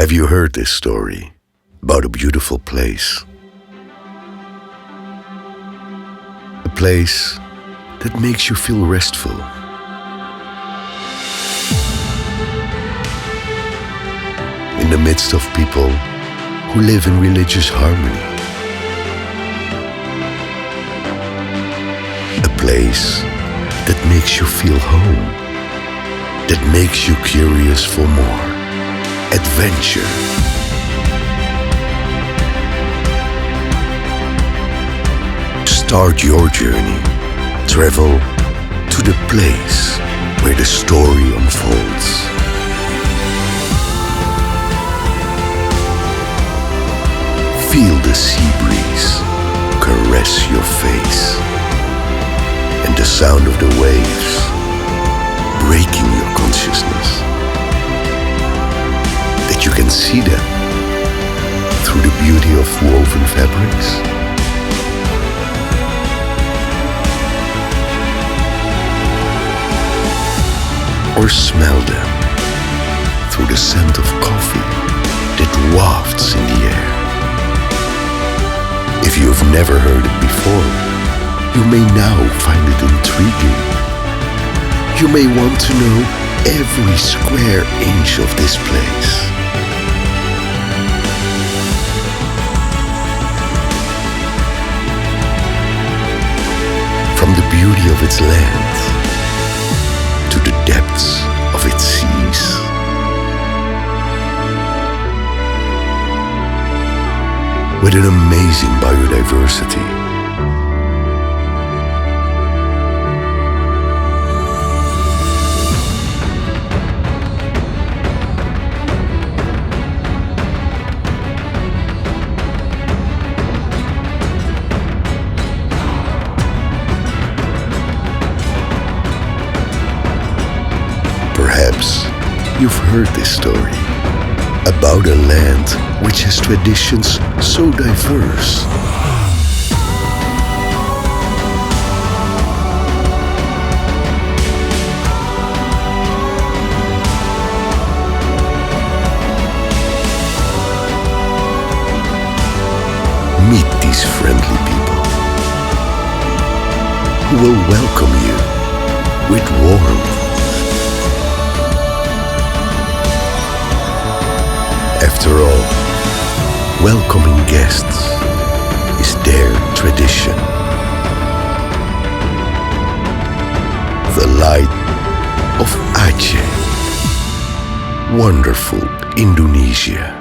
Have you heard this story about a beautiful place? A place that makes you feel restful. In the midst of people who live in religious harmony. A place that makes you feel home, that makes you curious for more adventure. Start your journey. Travel to the place where the story unfolds. Feel the sea breeze caress your face and the sound of the waves breaking your consciousness. That you can see them through the beauty of woven fabrics. Or smell them through the scent of coffee that wafts in the air. If you have never heard it before, you may now find it intriguing. You may want to know every square inch of this place. From the beauty of its land to the depths of its seas. With an amazing biodiversity. Perhaps you've heard this story about a land which has traditions so diverse. Meet these friendly people who will welcome you with warmth. After all, welcoming guests is their tradition. The light of Aceh, wonderful Indonesia.